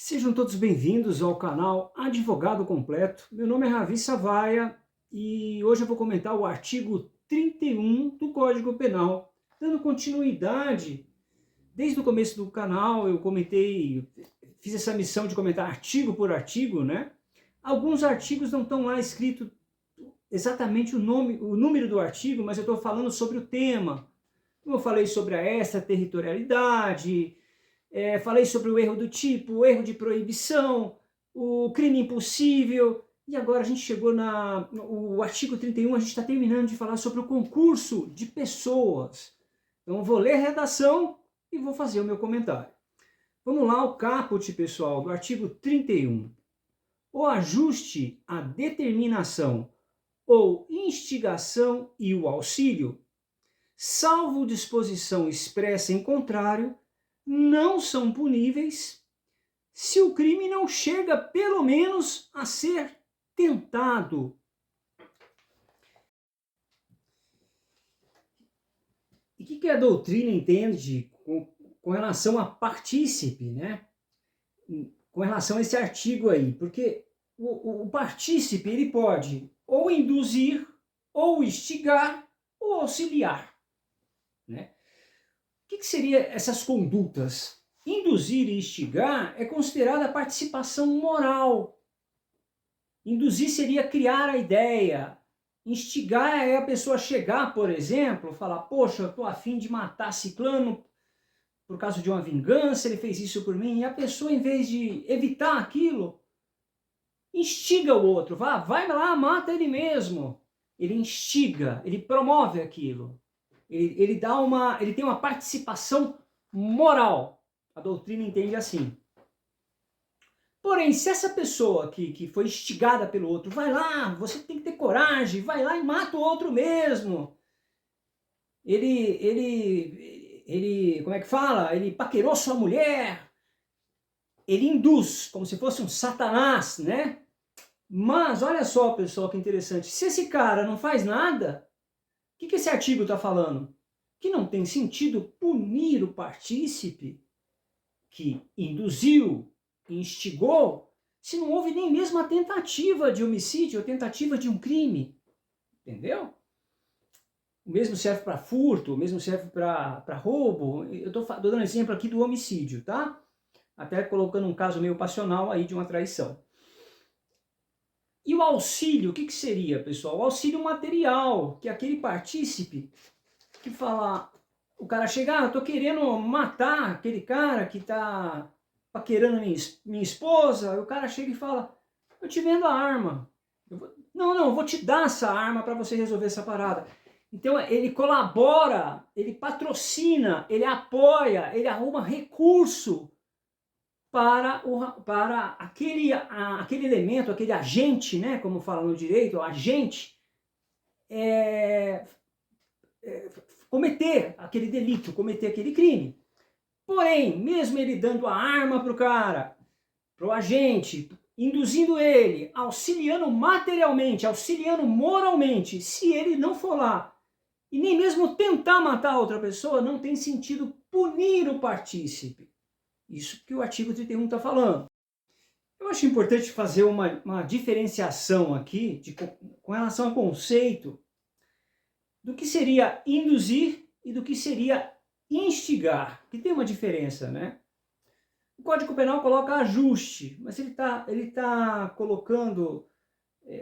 Sejam todos bem-vindos ao canal Advogado Completo. Meu nome é Ravi Savaia e hoje eu vou comentar o artigo 31 do Código Penal. Dando continuidade, desde o começo do canal eu fiz essa missão de comentar artigo por artigo, né? Alguns artigos não estão lá escrito exatamente o número do artigo, mas eu estou falando sobre o tema. Como eu falei sobre a extraterritorialidade, falei sobre o erro do tipo, o erro de proibição, o crime impossível, e agora a gente chegou no artigo 31, a gente está terminando de falar sobre o concurso de pessoas. Então eu vou ler a redação e vou fazer o meu comentário. Vamos lá, o caput, pessoal, do artigo 31. O ajuste, a determinação ou instigação e o auxílio, salvo disposição expressa em contrário, não são puníveis se o crime não chega, pelo menos, a ser tentado. E o que a doutrina entende com relação a partícipe, né? Com relação a esse artigo aí? Porque o partícipe ele pode ou induzir, ou instigar, ou auxiliar, né? O que seriam essas condutas? Induzir e instigar é considerada participação moral. Induzir seria criar a ideia. Instigar é a pessoa chegar, por exemplo, falar, poxa, eu estou a fim de matar ciclano por causa de uma vingança, ele fez isso por mim, e a pessoa, em vez de evitar aquilo, instiga o outro, vai lá, mata ele mesmo. Ele instiga, ele promove aquilo. Ele tem uma participação moral. A doutrina entende assim. Porém, se essa pessoa que foi instigada pelo outro, vai lá, você tem que ter coragem, vai lá e mata o outro mesmo. Como é que fala? Ele paquerou sua mulher. Ele induz, como se fosse um satanás, né? Mas, olha só, pessoal, que interessante. Se esse cara não faz nada, o que esse artigo está falando? Que não tem sentido punir o partícipe que induziu, instigou, se não houve nem mesmo a tentativa de homicídio ou tentativa de um crime. Entendeu? O mesmo serve para furto, o mesmo serve para roubo. Eu estou dando exemplo aqui do homicídio, tá? Até colocando um caso meio passional aí de uma traição. E o auxílio, o que seria, pessoal? O auxílio material, que é aquele partícipe que fala, o cara chega, eu tô querendo matar aquele cara que tá paquerando minha esposa, o cara chega e fala, eu te vendo a arma. Eu vou te dar essa arma para você resolver essa parada. Então ele colabora, ele patrocina, ele apoia, ele arruma recurso para aquele elemento, aquele agente, né, como fala no direito, o agente, cometer aquele delito, cometer aquele crime. Porém, mesmo ele dando a arma para o cara, para o agente, induzindo ele, auxiliando materialmente, auxiliando moralmente, se ele não for lá e nem mesmo tentar matar outra pessoa, não tem sentido punir o partícipe. Isso que o artigo 31 está falando. Eu acho importante fazer uma diferenciação aqui com relação ao conceito do que seria induzir e do que seria instigar, que tem uma diferença, né? O Código Penal coloca ajuste, mas ele tá colocando,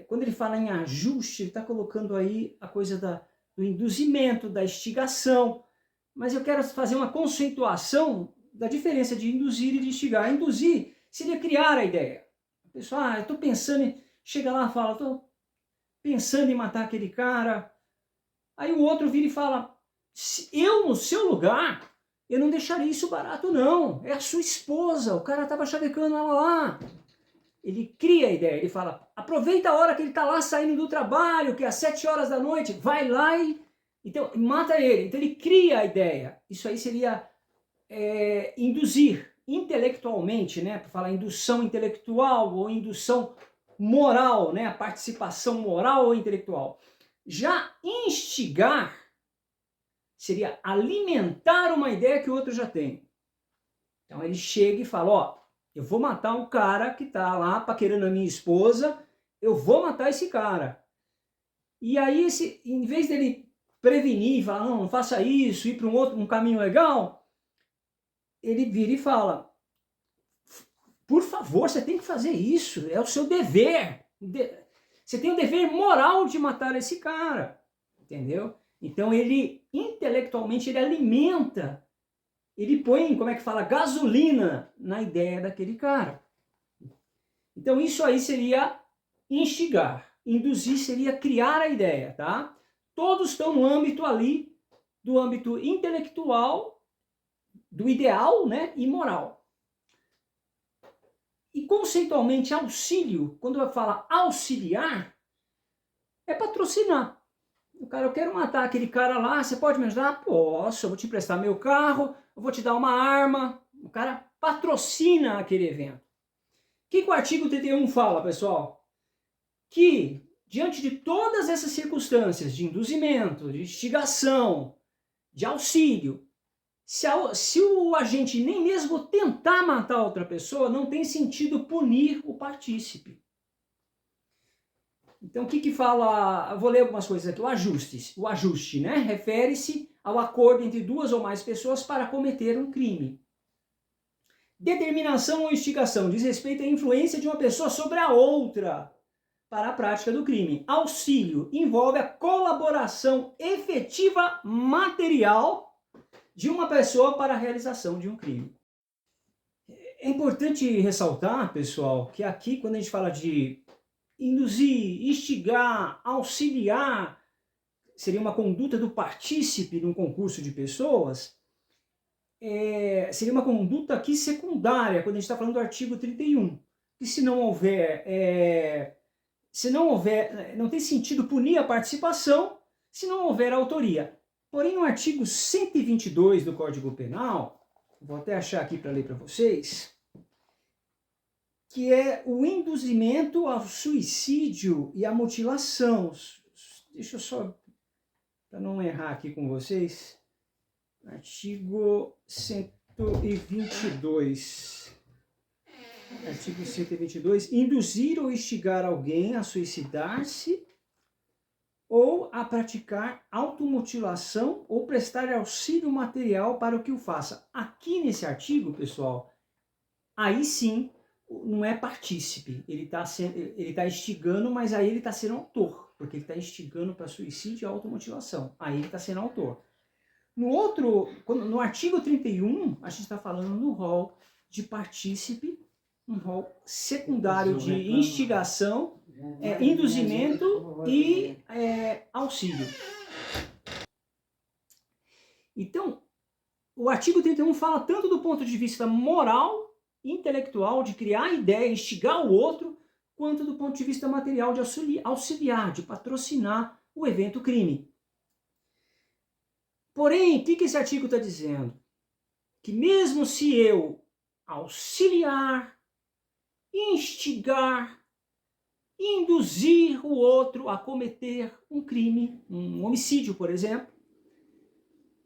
quando ele fala em ajuste, ele está colocando aí a coisa do induzimento, da instigação, mas eu quero fazer uma conceituação da diferença de induzir e de instigar. Induzir seria criar a ideia. A pessoa, eu estou pensando chega lá e fala, estou pensando em matar aquele cara. Aí o outro vira e fala, eu no seu lugar, eu não deixaria isso barato não, é a sua esposa, o cara estava chavecando ela lá. Ele cria a ideia, ele fala, aproveita a hora que ele está lá saindo do trabalho, que é às 7 horas da noite, vai lá e então, mata ele. Então ele cria a ideia. Isso aí seria induzir intelectualmente, né? Para falar indução intelectual ou indução moral, né? A participação moral ou intelectual. Já instigar seria alimentar uma ideia que o outro já tem. Então ele chega e fala, ó, eu vou matar o cara que está lá paquerando a minha esposa, eu vou matar esse cara. E aí, em vez dele prevenir, falar, não, não faça isso, ir para um caminho legal, ele vira e fala, por favor, você tem que fazer isso, é o seu dever. Você tem o dever moral de matar esse cara, entendeu? Então ele, intelectualmente, ele alimenta, ele põe, como é que fala, gasolina na ideia daquele cara. Então isso aí seria instigar. Induzir seria criar a ideia, tá? Todos estão no âmbito ali, do âmbito intelectual, do ideal, né, e moral. E conceitualmente, auxílio, quando eu falo auxiliar, é patrocinar. O cara, eu quero matar aquele cara lá, você pode me ajudar? Posso, eu vou te emprestar meu carro, eu vou te dar uma arma. O cara patrocina aquele evento. O que o artigo 31 fala, pessoal? Que, diante de todas essas circunstâncias de induzimento, de instigação, de auxílio, se o agente nem mesmo tentar matar outra pessoa, não tem sentido punir o partícipe. Então, o que fala? Eu vou ler algumas coisas aqui. O ajuste, né? Refere-se ao acordo entre duas ou mais pessoas para cometer um crime. Determinação ou instigação diz respeito à influência de uma pessoa sobre a outra para a prática do crime. Auxílio envolve a colaboração efetiva material de uma pessoa para a realização de um crime. É importante ressaltar, pessoal, que aqui quando a gente fala de induzir, instigar, auxiliar, seria uma conduta do partícipe num concurso de pessoas, seria uma conduta aqui secundária, quando a gente está falando do artigo 31. E se não houver, não tem sentido punir a participação se não houver autoria. Porém, no artigo 122 do Código Penal, vou até achar aqui para ler para vocês, que é o induzimento ao suicídio e à mutilação. Deixa eu só, para não errar aqui com vocês, artigo 122. Artigo 122, induzir ou instigar alguém a suicidar-se ou a praticar automutilação ou prestar auxílio material para o que o faça. Aqui nesse artigo, pessoal, aí sim, não é partícipe, ele tá instigando, mas aí ele está sendo autor, porque ele está instigando para suicídio e automutilação, aí ele está sendo autor. No artigo 31, a gente está falando no rol de partícipe, um rol secundário de instigação, induzimento e auxílio. Então, o artigo 31 fala tanto do ponto de vista moral, intelectual, de criar ideia, instigar o outro, quanto do ponto de vista material, de auxiliar, de patrocinar o evento crime. Porém, o que esse artigo está dizendo? Que mesmo se eu auxiliar, instigar, induzir o outro a cometer um crime, um homicídio, por exemplo,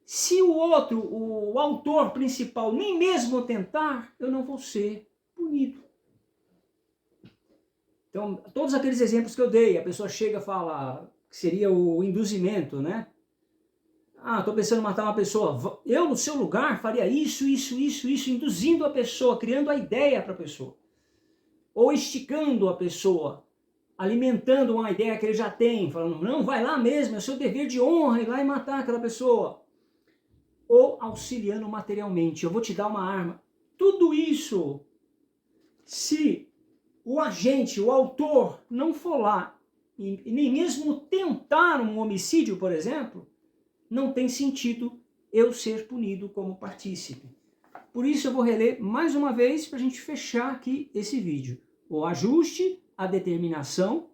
se o outro, o autor principal, nem mesmo tentar, eu não vou ser punido. Então, todos aqueles exemplos que eu dei, a pessoa chega e fala que seria o induzimento, né? Ah, estou pensando em matar uma pessoa. Eu, no seu lugar, faria isso, induzindo a pessoa, criando a ideia para a pessoa. Ou esticando a pessoa, alimentando uma ideia que ele já tem, falando, não, vai lá mesmo, é seu dever de honra ir lá e matar aquela pessoa. Ou auxiliando materialmente, eu vou te dar uma arma. Tudo isso, se o agente, o autor, não for lá e nem mesmo tentar um homicídio, por exemplo, não tem sentido eu ser punido como partícipe. Por isso eu vou reler mais uma vez para a gente fechar aqui esse vídeo. O ajuste, a determinação,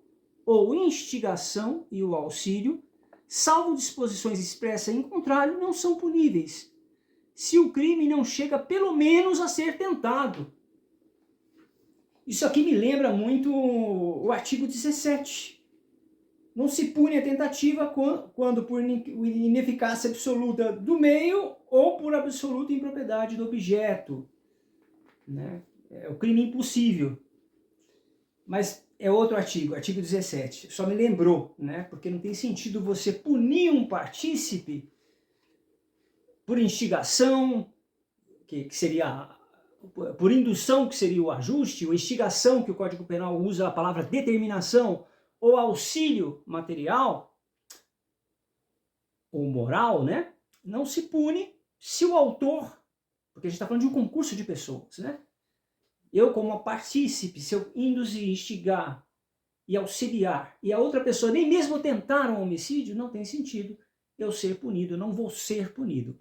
ou instigação e o auxílio, salvo disposições expressas em contrário, não são puníveis, se o crime não chega pelo menos a ser tentado. Isso aqui me lembra muito o artigo 17. Não se pune a tentativa quando por ineficácia absoluta do meio ou por absoluta impropriedade do objeto. Né? É o crime impossível. Mas é outro artigo 17. Só me lembrou, né? Porque não tem sentido você punir um partícipe por instigação, que seria por indução, que seria o ajuste, ou instigação, que o Código Penal usa a palavra determinação, ou auxílio material, ou moral, né? Não se pune se o autor, porque a gente está falando de um concurso de pessoas, né? Eu, como partícipe, se eu induzir, instigar e auxiliar, e a outra pessoa nem mesmo tentar um homicídio, não tem sentido eu ser punido, eu não vou ser punido.